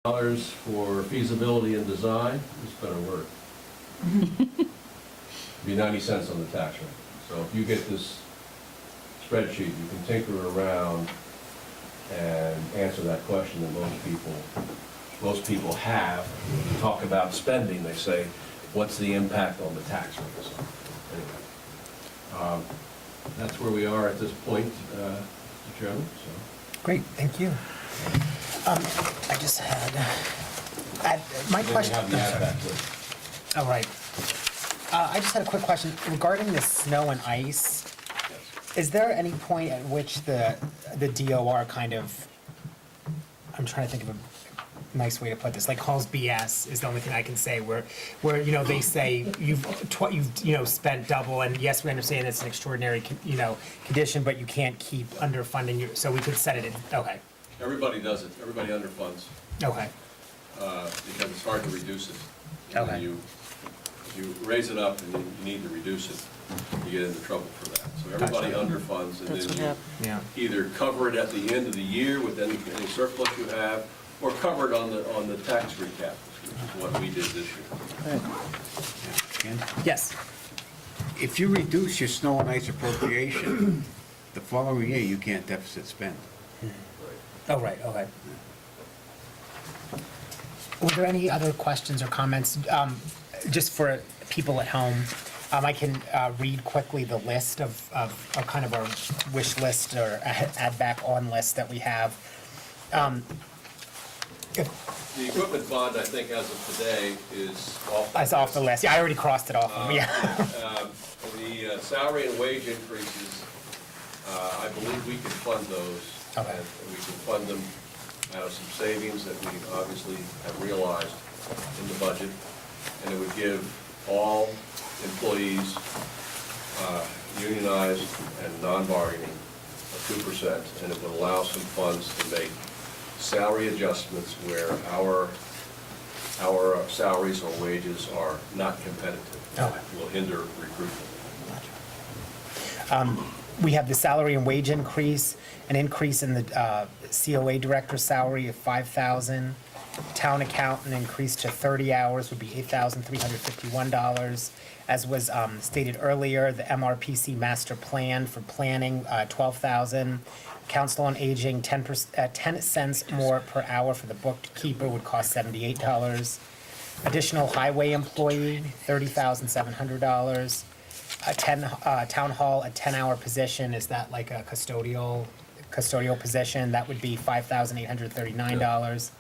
for feasibility and design. This better work. Be 90 cents on the tax rate. So if you get this spreadsheet, you can tinker around and answer that question that most people have. When you talk about spending, they say, what's the impact on the tax rate? So, anyway, that's where we are at this point, Mr. Chairman. So. Great, thank you. I just had, my question. Oh, right. I just had a quick question regarding the snow and ice. Is there any point at which the DOR kind of, I'm trying to think of a nice way to put this, like calls BS is the only thing I can say, where you know, they say you've spent double, and yes, we understand it's an extraordinary condition, but you can't keep underfunding your, so we could set it in. Okay. Everybody does it. Everybody underfunds. Okay. Because it's hard to reduce it. Okay. You raise it up and you need to reduce it, you get into trouble for that. So everybody underfunds, and then you either cover it at the end of the year with any surplus you have, or cover it on the tax recap, which is what we did this year. Yes. If you reduce your snow and ice appropriation, the following year you can't deficit spend. Oh, right, okay. Were there any other questions or comments? Just for people at home, I can read quickly the list of kind of our wish list or add back on list that we have. The equipment bond, I think, as of today, is off. It's off the list. Yeah, I already crossed it off. The salary and wage increases, I believe we can fund those. Okay. And we can fund them out of some savings that we obviously have realized in the budget. And it would give all employees, unionized and non-bargaining, a 2%, and it would allow some funds to make salary adjustments where our salaries or wages are not competitive. Okay. Will hinder recruitment. We have the salary and wage increase, an increase in the COA director's salary of $5,000. Town accountant increased to 30 hours would be $8,351. As was stated earlier, the MRPC master plan for planning, $12,000. Council on Aging, 10 cents more per hour for the bookkeeper would cost $78. Additional highway employee, $30,700. Town hall, a 10-hour position, is that like a custodial position? That would be $5,839.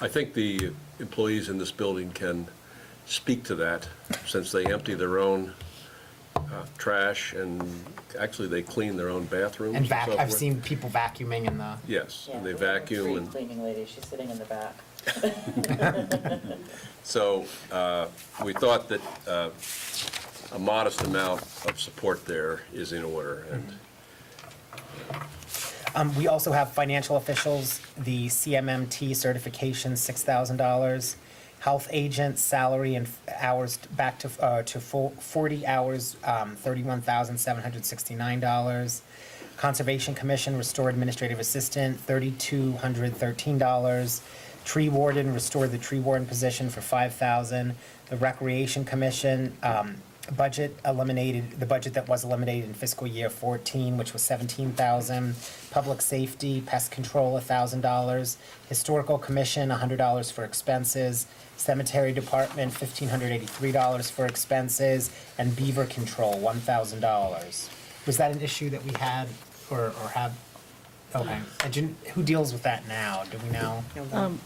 I think the employees in this building can speak to that, since they empty their own trash, and actually they clean their own bathrooms. And so I've forth. seen people vacuuming in the. Yes, Yeah, and they we have a vacuum street and. cleaning lady, she's sitting in the back. So we thought that a modest amount of support there is in order, and We also have financial officials, the CMMT certification, $6,000. Health agent salary and hours back to full 40 hours, $31,769. Conservation Commission restore administrative assistant, $3,213. Tree warden, restore the tree warden position for $5,000. The Recreation Commission budget eliminated, the budget that was eliminated in fiscal year 14, which was $17,000. Public safety, pest control, $1,000. Historical Commission, $100 for expenses. Cemetery Department, $1,583 for expenses. And beaver control, $1,000. Was that an issue that we had or have? Okay. Who deals with that now? Do we know?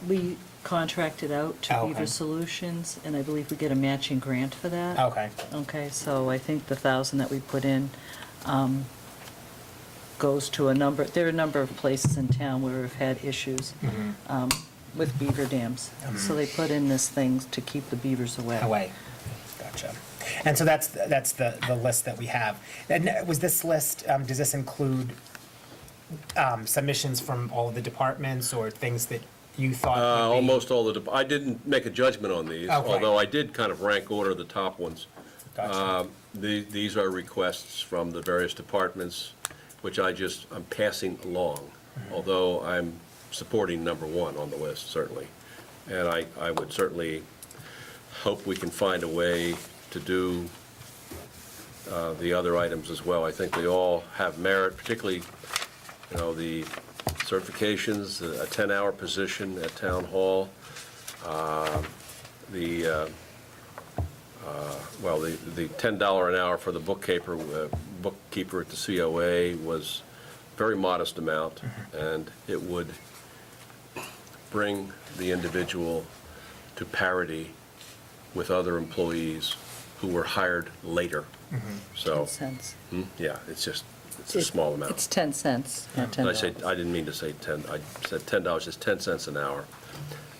We contracted out to Oh, okay. Beaver Solutions, and I believe we get a matching grant for that. Okay. Okay, so I think the 1,000 that we put in goes to there are a number of places in town where we've had issues with beaver dams. So they put in this thing to keep the beavers away. Gotcha. And so that's the list that we have. And was this list, does this include submissions from all of the departments or things that you thought would be? almost all I didn't make a judgment on these, Okay. although I did kind of rank order the top ones. Gotcha. These are requests from the various departments, which I'm passing along, although I'm supporting number one on the list, certainly. And I would certainly hope we can find a way to do the other items as well. I think they all have merit, particularly, the certifications, a 10-hour position at Town Hall, the $10 an hour for the bookkeeper at the COA was a very modest amount, and it would bring the individual to parity with other employees who were hired later. So, 10 cents. yeah, it's a small amount. It's 10 cents, not And $10. I didn't mean to say 10, I said $10, it's 10 cents an hour.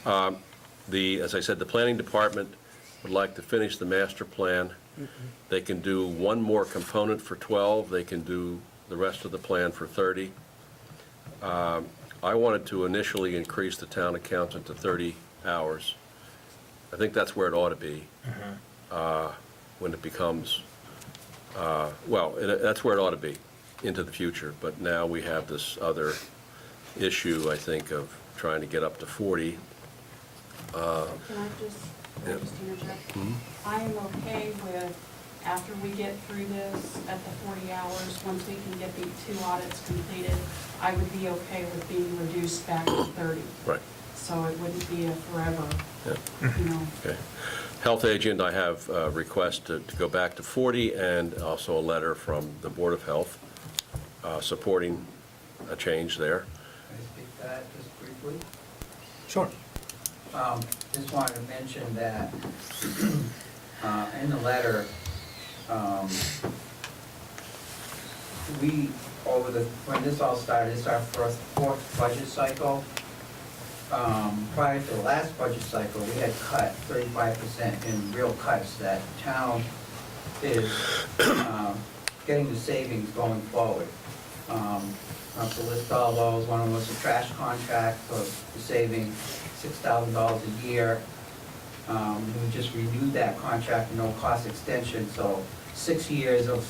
As I said, the planning department would like to finish the master plan. They can do one more component for 12, they can do the rest of the plan for 30. I wanted to initially increase the town accountant to 30 hours. I think that's where it ought to be, when it becomes, that's where it ought to be into the future. But now we have this other issue, I think, of trying to get up to 40. Can I just interject? I am okay with, after we get through this at the 40 hours, once we can get the 2 audits completed, I would be okay with being reduced back to 30. Right. So it wouldn't be a forever, Yeah. Okay. Health agent, I have a request to go back to 40, and also a letter from the Board of Health supporting a change there. Can I speak to that just briefly? Sure. Just wanted to mention that in the letter, when this all started, it's our fourth budget cycle. Prior to the last budget cycle, we had cut 35% in real cuts that town is getting the savings going forward. Not to list all those, one of them was a trash contract for the saving $6,000 a year. We just renewed that contract, no cost extension, so 6 years of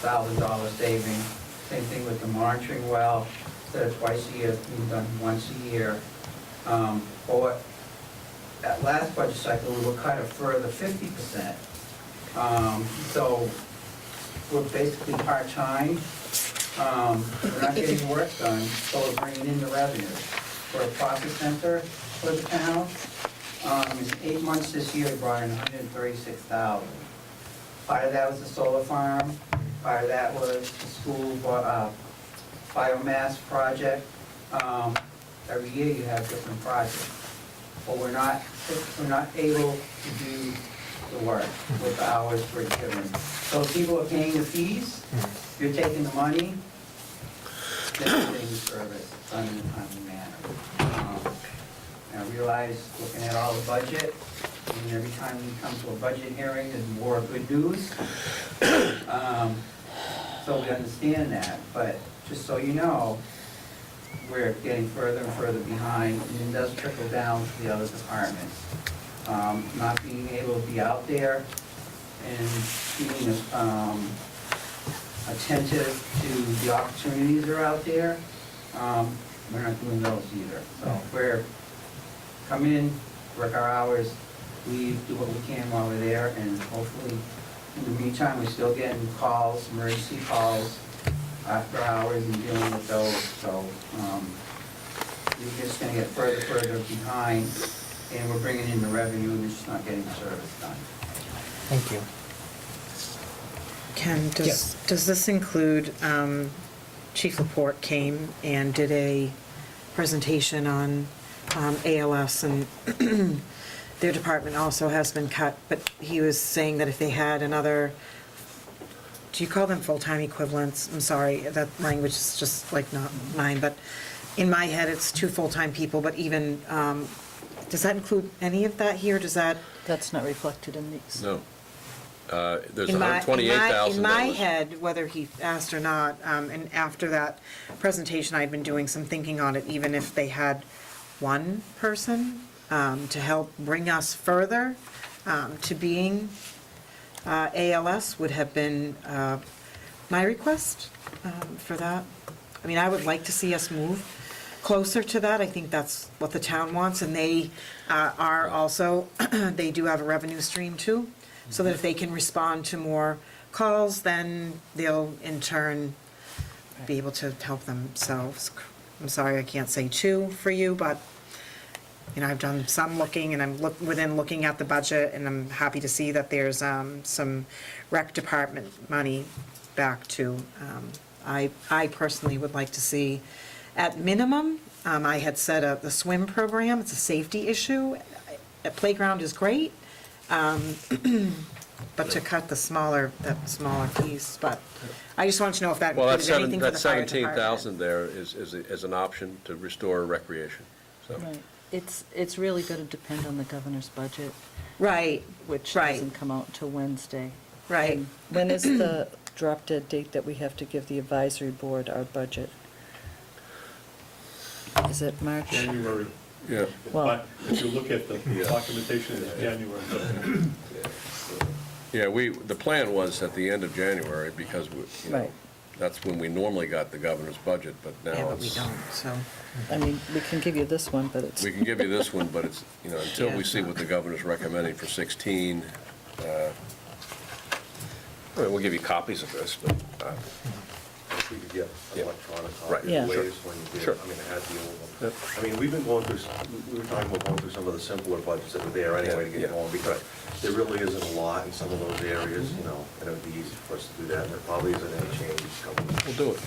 $6,000 saving. Same thing with the monitoring well, instead of twice a year, it's being done once a year. Or at last budget cycle, we were cut a further 50%. So we're basically part-time. We're not getting work done, so we're bringing in the revenue. For a profit center for the town, in 8 months this year, we brought in $136,000. Part of that was the solar farm, part of that was the school biomass project. Every year you have different projects, but we're not able to do the work with the hours we're given. So if people are paying the fees, you're taking the money, then you're getting the service done in a timely manner. And I realize, looking at all the budget, and every time we come to a budget hearing, there's more good news. So we understand that, but just so you know, we're getting further and further behind, and it does trickle down to the other departments. Not being able to be out there and being attentive to the opportunities that are out there, we're not doing those either. So we're come in, work our hours, leave, do what we can while we're there, and hopefully, in the meantime, we're still getting calls, emergency calls, after hours and dealing with those, so we're just gonna get further behind, and we're bringing in the revenue, and we're just not getting the service done. Thank you. Ken, does this include, Chief Laporte came and did a presentation on ALS, and their department also has been cut, but he was saying that if they had another, do you call them full-time equivalents? I'm sorry, that language is just like not mine, but in my head, it's 2 full-time people, but even, does that include any of that here? Does that? That's not reflected in these. No. There's In my- $128,000. In my head, whether he asked or not, and after that presentation, I'd been doing some thinking on it, even if they had one person to help bring us further to being ALS would have been my request for that. I mean, I would like to see us move closer to that. I think that's what the town wants, and they are also, they do have a revenue stream too, so that if they can respond to more calls, then they'll in turn be able to help themselves. I'm sorry I can't say 2 for you, but, you know, I've done some looking, and I'm looking at the budget, and I'm happy to see that there's some rec department money back to. I personally would like to see, at minimum, I had said the swim program, it's a safety issue. A playground is great, but to cut that smaller piece, but I just wanted to know if that Well, included anything for the fire that 17,000 department. there is an option to restore recreation, so. Right. It's really going to depend on the governor's budget, Right, which Right. doesn't come out until Wednesday. right. And when is the drop dead date that we have to give the advisory board our budget? Is it March? January. Yeah. Well, But if you look at the documentation, it's January. Yeah, the plan was at the end of January, because, Right. that's when we normally got the governor's budget, but Yeah, now but we it's, don't, so, I mean, we can give you this one, but it's, we can give you this one, but it's, until Yeah, we it's see not. what the governor's recommending for 16, I mean, we'll give you copies of this, but, We could get Yeah. electronic Right. copies Yeah. of ways when you get, Sure. I mean, I had the old one. Yep. I mean, we've been going through, we were talking about going through some of the simpler budgets that were there anyway to Yeah. get going, because there really isn't a lot in some of those areas, and it would be easy for us to do that, and there probably isn't any changes coming. we'll do it.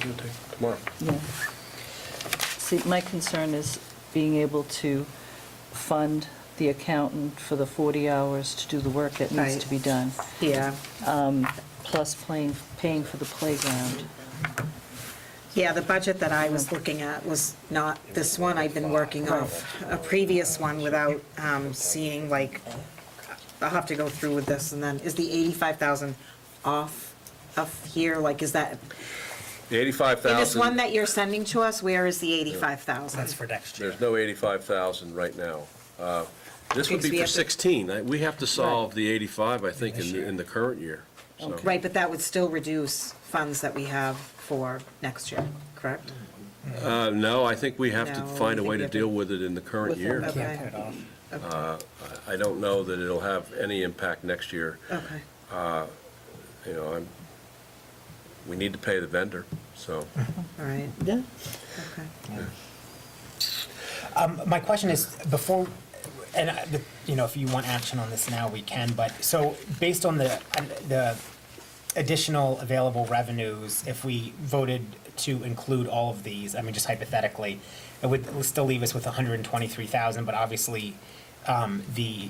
We'll do it tomorrow. yeah. See, my concern is being able to fund the accountant for the 40 hours to do the work that needs Right. to be done, yeah. plus paying for the playground. Yeah, the budget that I was looking at was not this one. I've been working off a previous one without seeing, like, I'll have to go through with this, and then, is the 85,000 off of here? Like, is that, The in this one 85,000, that you're sending to us, where is the 85,000? That's for next year. there's no 85,000 right now. This would Because we be for have to- 16. We have to solve the 85, I think, This year. in the current year, so. Right, but that would still reduce funds that we have for next year, correct? No, I think we have to No, find a I way think to we have to- deal with it in the current With the- year. okay. Can't put it off. I don't know that it'll have any impact next year. Okay, We need to pay the vendor, so. all right, Yeah. okay. My question is, before, and, if you want action on this now, we can, but, so, based on the additional available revenues, if we voted to include all of these, I mean, just hypothetically, it would still leave us with 123,000, but obviously, the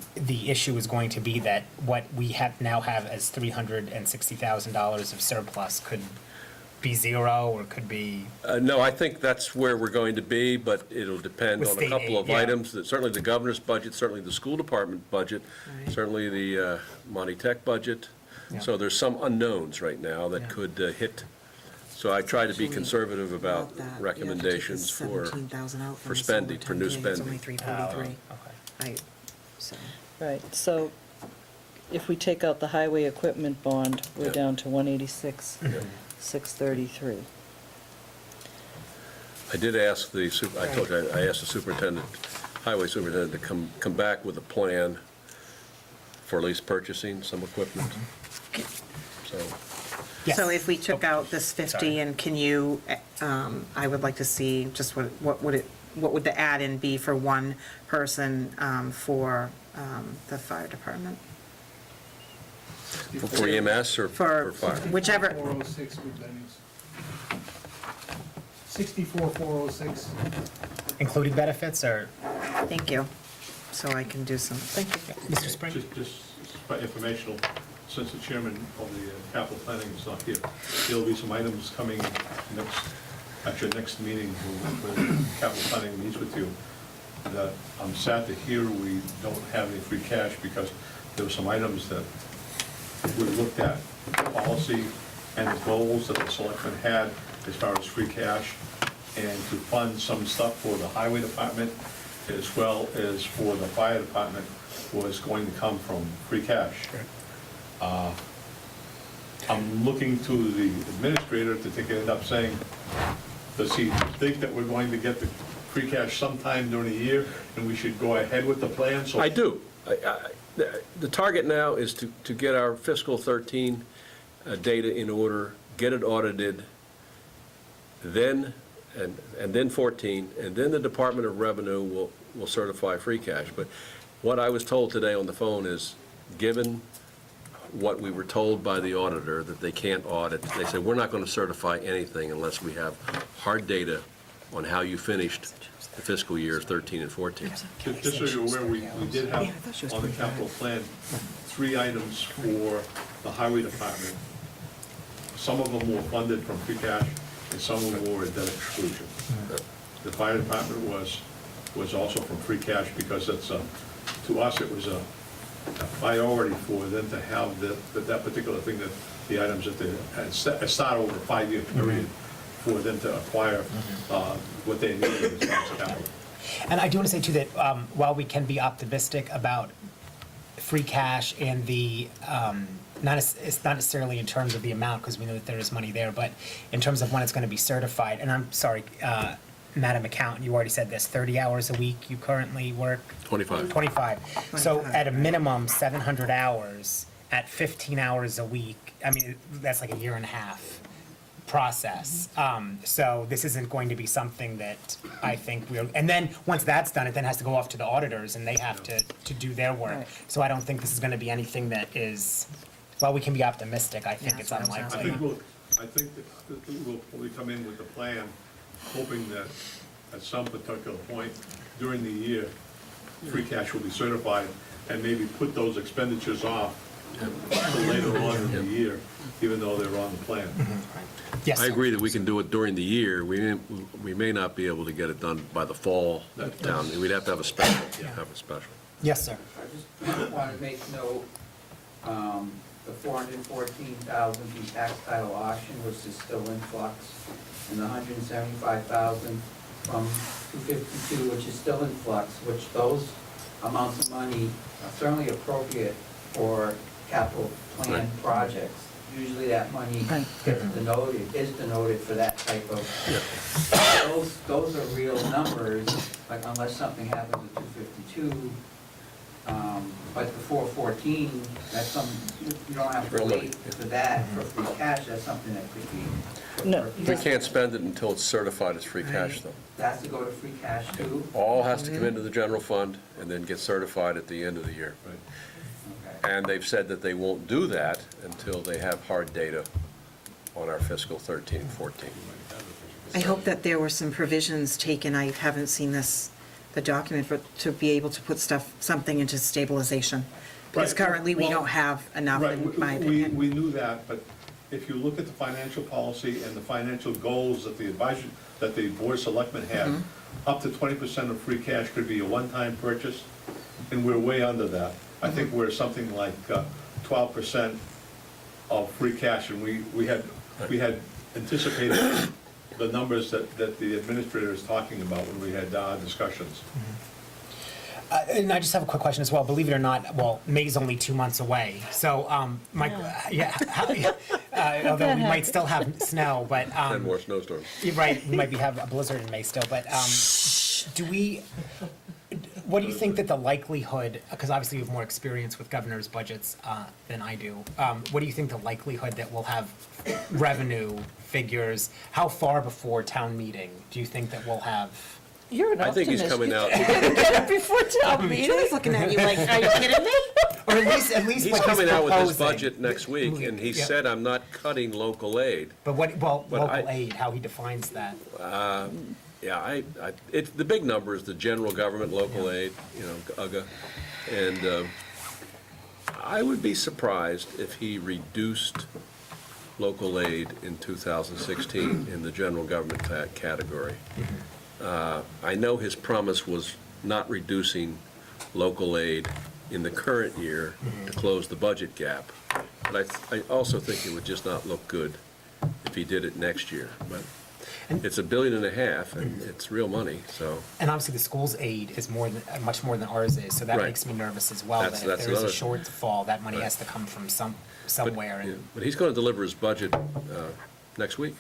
issue is going to be that what we now have as $360,000 of surplus could be zero, or could be, No, I think that's where we're going to be, but it'll depend With on a state couple aid, of yeah. items, that certainly the governor's budget, certainly the school department budget, Right. certainly the Monty Tech budget. Yeah. So there's some unknowns right now that Yeah. could hit. So I try to be Actually, conservative about that, recommendations you have to take the for, 17,000 out from for the solar spending, for new 10K, it's only spending. 343. okay. So, Right, so if we take out the highway equipment bond, we're Yeah. down to 186, Yeah. 633. I did ask I told you, I asked the superintendent, highway superintendent, to come back with a plan for at least purchasing some equipment. So, Yes. So if we took out this 50, Sorry. and can you, I would like to see just what would the add-in be for one person for the fire department? for EMS or For for fire? whichever, 406 with Benny's. 64,406. Including benefits, or, thank you, so I can do some, thank you. Mr. Spring? Just for informational, since the chairman of the capital planning is not here, there'll be some items coming at your next meeting when capital planning meets with you, that I'm sad to hear we don't have any free cash, because there were some items that we looked at, the policy and the goals that the selectmen had as far as free cash, and to fund some stuff for the highway department as well as for the fire department was going to come from free cash. I'm looking to the administrator to take it up saying, Does he think that we're going to get the free cash sometime during the year, and we should go ahead with the plan? So I do. The target now is to get our fiscal 13 data in order, get it audited, then, and then 14, and then the Department of Revenue will certify free cash. But what I was told today on the phone is, given what we were told by the auditor, that they can't audit, they said, we're not going to certify anything unless we have hard data on how you finished the fiscal year 13 and 14. just so you're aware, we did Yeah, I thought she have was on the 25. capital plan 3 items for the highway department. Some of them were funded from free cash, and some of them were a debt exclusion. The fire department was also from free cash, because it's, to us, it was a priority for them to have that particular thing, that the items that they had start over a 5-year period for them to acquire what they needed as far as capital. And I do want to say too that while we can be optimistic about free cash and the, it's not necessarily in terms of the amount, because we know that there is money there, but in terms of when it's going to be certified, and I'm sorry, Madam Accountant, you already said this, 30 hours a week you currently work? 25. 25. So at a minimum, 700 hours at 15 hours a week, I mean, that's like a year and a half process. So this isn't going to be something that I think we're, and then, once that's done, it then has to go off to the auditors, and they have to do their work. Right. So I don't think this is gonna be anything that is, while we can be optimistic, I think Yeah, it's that's what I was I unlikely. think that we'll probably come in with a plan, hoping that at some particular point during the year, free cash will be certified, and maybe put those expenditures off for later on in the year, even though they're on the plan. Yes, I sir. agree that we can do it during the year. We may not be able to get it done by the fall town. We'd have to have a special, Yes, sir. I just want to make note, the 414,000 from tax title auction, which is still in flux, and the 175,000 from 252, which is still in flux, which those amounts of money are certainly appropriate for capital plan projects. Usually that money Right. gets denoted, is denoted for that type of, those are real numbers, like unless something happens with 252. But the 414, that's some, you don't have to Real money, wait for that, for free cash, that's something that could be. No, We can't spend it until it's certified as free cash, though. That has to go to free cash too? All has to come into the general fund and then get certified at the end of the year. Okay. And they've said that they won't do that until they have hard data on our fiscal 13 and 14. I hope that there were some provisions taken, I haven't seen this, the document, but to be able to put something into stabilization. Because Right, currently, we well, don't have enough, Right, in my opinion. we knew that, but if you look at the financial policy and the financial goals that the advisory, that the board of selectmen had, up to 20% of free cash could be a one-time purchase, and we're way under that. I think we're something like 12% of free cash, and we had anticipated the numbers that the administrator is talking about when we had discussions. And I just have a quick question as well. Believe it or not, well, May's only 2 months away. So, although we might still have snow, but, 10 more snowstorms. you're right, we might have a blizzard in May still, but, what do you think that the likelihood, because obviously you have more experience with governor's budgets than I do, what do you think the likelihood that we'll have revenue figures, how far before town meeting do you think that we'll have? you're an I think optimist. he's coming out. You're gonna get it before town meeting. Julie's looking at you like, are you kidding me? Or at least He's what coming out with his proposing. budget next week, and he Yeah. said, I'm not cutting local aid. But But local I- aid, how he defines that. Yeah, it's, the big number is the general government, local aid, UGA. And I would be surprised if he reduced local aid in 2016 in the general government category. I know his promise was not reducing local aid in the current year to close the budget gap. But I also think it would just not look good if he did it next year. But it's $1.5 billion, and it's real money, so. And obviously, the school's aid is much more than ours is, so that Right. makes me nervous as well. That's- That if that's there is a another- shortfall, that money Right. has to come from But, somewhere. yeah, And but he's going to deliver his budget next week.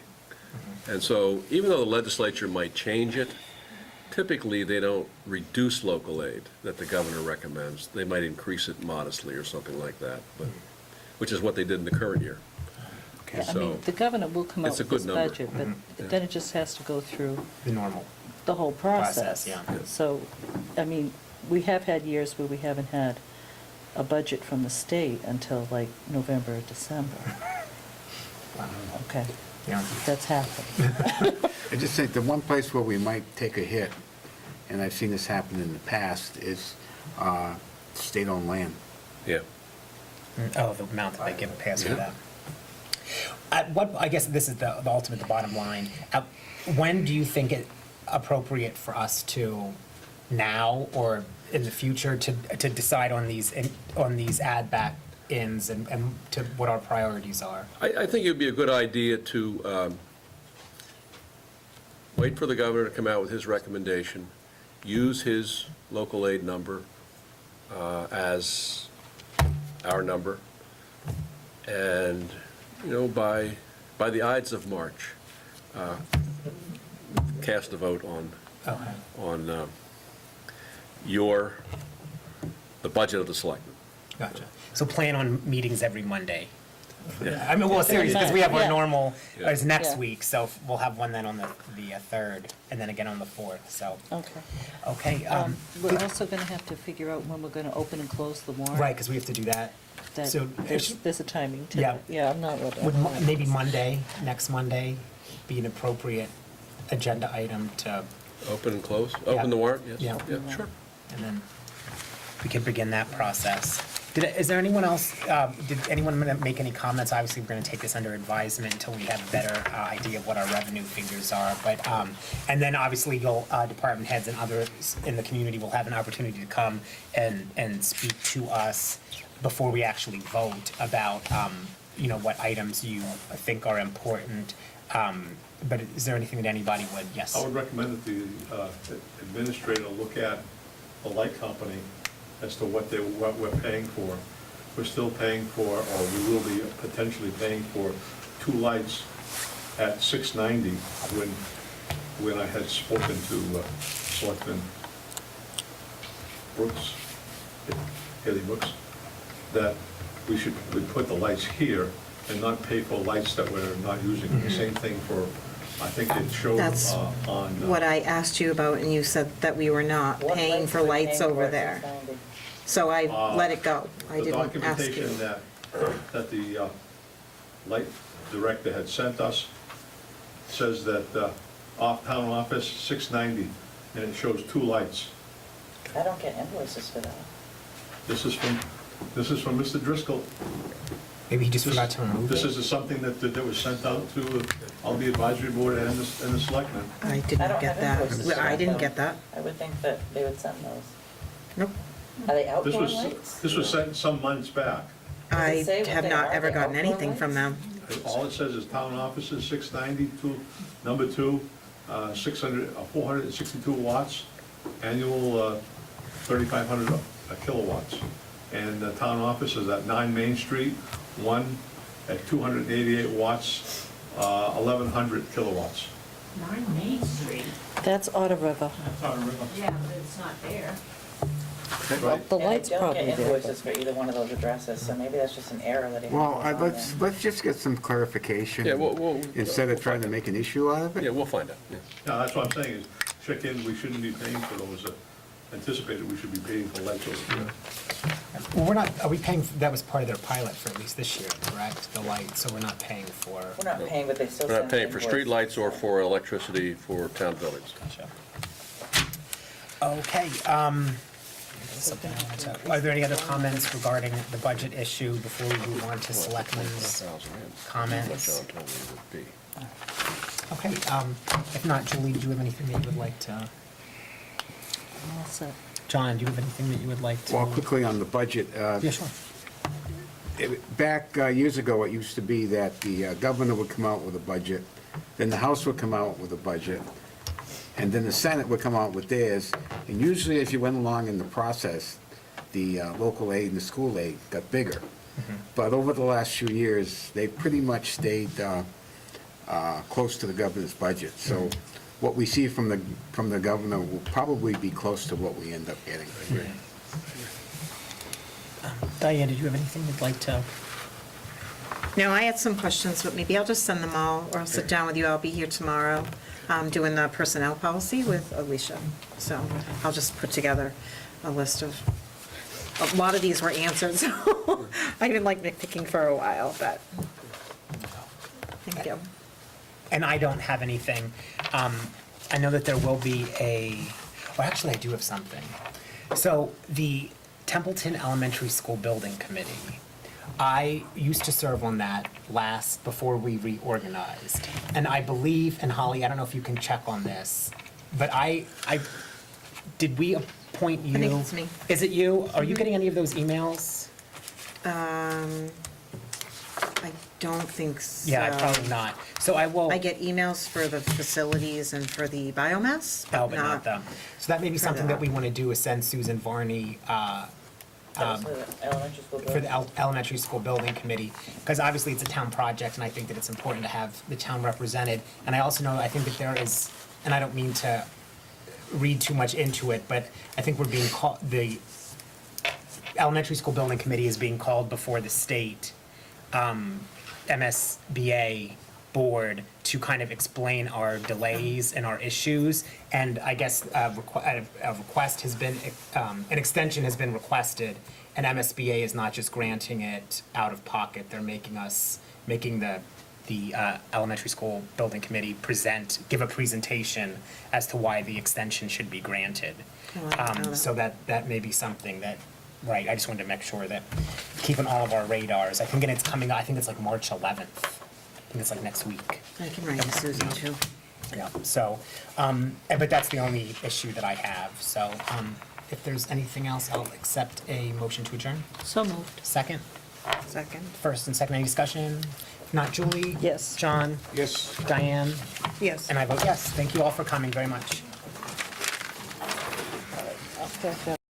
And so even though the legislature might change it, typically they don't reduce local aid that the governor recommends. They might increase it modestly or something like that, but, which is what they did in the current year. Yeah, I So, mean, the governor will come out it's a with good this number. budget, but then it just has to go through The normal the whole process, process. yeah. So, I mean, we have had years where we haven't had a budget from the state until like November or December. Okay, Yeah. that's happened. I just think the one place where we might take a hit, and I've seen this happen in the past, is state-owned land. Yeah. Oh, the amount that they give pass for Yeah. that. I guess this is the ultimate, the bottom line. When do you think it appropriate for us to, now or in the future, to decide on these add back ins and to what our priorities are? I think it would be a good idea to wait for the governor to come out with his recommendation, use his local aid number as our number, and, you know, by the Ides of March, cast a vote Okay. on the budget of the selectmen. Gotcha. So plan on meetings every Monday. Yeah. I mean, well, seriously, because we have our Yeah. normal, Yeah. it's next Yeah. week, so we'll have one then on the 3rd, and then again on the 4th, so, Okay. okay. We're also gonna have to figure out when we're gonna open and close the warrant. Right, because we have to do that. That- So, There's a timing to Yeah. that. Yeah, I'm not with would it. maybe Monday, next Monday, be an appropriate agenda item to, Open and close? Yeah. Open the warrant? Yes. Yeah. Sure. and then we can begin that process. Is there anyone else, did anyone make any comments? Obviously, we're going to take this under advisement until we have a better idea of what our revenue figures are. But, and then obviously you'll, department heads and others in the community will have an opportunity to come and speak to us before we actually vote about, you know, what items you think are important. But is there anything that anybody would, yes? I would recommend that the administrator look at the light company as to what we're paying for. We're still paying for, or we will be potentially paying for 2 lights at $690 when I had spoken to Selectman Brooks, Haley Brooks, that we put the lights here and not pay for lights that we're not using. The same thing for, I think it showed That's on. what I asked you about, and you said that we were not paying for lights over there. So I let it go. I didn't ask The you. documentation that the light director had sent us says that town office, $690, and it shows 2 lights. I don't get invoices for that. This is from Mr. Driscoll. Maybe he just forgot to remove This it? is something that was sent out to all the advisory board and the selectmen. I didn't get that. I didn't get that. I would think that they would send those. Nope. Are they This outdoor was, lights? this was sent some months back. I say what have they not are? ever The gotten outdoor anything from them. All it says is town offices, $690, number 2, 462 watts, annual 3,500 kilowatts. And the town office is at 9 Main Street, one at 288 watts, 1,100 kilowatts. 9 Main Street. That's Otter River. Yeah, but it's not there. Right? The light's probably I don't get there. invoices for either one of those addresses, so maybe that's just an error that he has Well, on let's just get some clarification. Yeah, we'll Instead of trying to make an issue out of Yeah, it. we'll find out, yeah. Yeah, that's what I'm saying, is check in, we shouldn't be paying for those, anticipated we should be paying for lights over here. Well, we're not, are we paying, that was part of their pilot for at least this year, correct? The light, so we're not paying for. We're not paying, but they still We're send not paying for street lights or invoices. for electricity for town buildings. Gotcha. Okay, are there any other comments regarding the budget issue before we move on to selectmen's comments? John told me it would be. Okay, if not, Julie, do you have anything that you would like to, All set. John, do you have anything that you would like to? Well, quickly on the budget. Yeah, sure. Back years ago, it used to be that the governor would come out with a budget, then the House would come out with a budget, and then the Senate would come out with theirs. And usually, as you went along in the process, the local aid and the school aid got bigger. But over the last few years, they pretty much stayed close to the governor's budget. So what we see from the governor will probably be close to what we end up getting. Diane, did you have anything you'd like to? No, I had some questions, but maybe I'll just send them all, or I'll sit down with you. I'll be here tomorrow, doing the personnel policy with Alicia. So I'll just put together a list of, a lot of these were answered, so I didn't like nitpicking for a while, but thank you. And I don't have anything. I know that there will be well, actually, I do have something. So the Templeton Elementary School Building Committee, I used to serve on that before we reorganized. And I believe, and Holly, I don't know if you can check on this, but did we appoint you? I think it's me. Is it you? Are you getting any of those emails? I don't think so. Yeah, probably not. So I will. I get emails for the facilities and for the biomass, Oh, but but not them. So that may be something that we want to do, is send Susan Varney That was the elementary school. for the elementary school building committee, because obviously it's a town project, and I think that it's important to have the town represented. And I also know, I think that there is, and I don't mean to read too much into it, but I think we're being called, the elementary school building committee is being called before the state MSBA board to kind of explain our delays and our issues. And I guess a request has been, an extension has been requested, and MSBA is not just granting it out of pocket. They're making the elementary school building committee give a presentation as to why the extension should be granted. Oh, I didn't know that. So that may be something that, right, I just wanted to make sure that, keeping all of our radars. I think it's coming, I think it's like March 11th. I think it's like next week. I can write to Susan too. Yeah, so, but that's the only issue that I have. So if there's anything else, I'll accept a motion to adjourn. So moved. Second? Second. First and second, any discussion? If not, Julie? Yes. John? Yes. Diane? Yes. And I vote yes. Thank you all for coming very much. I'll start that.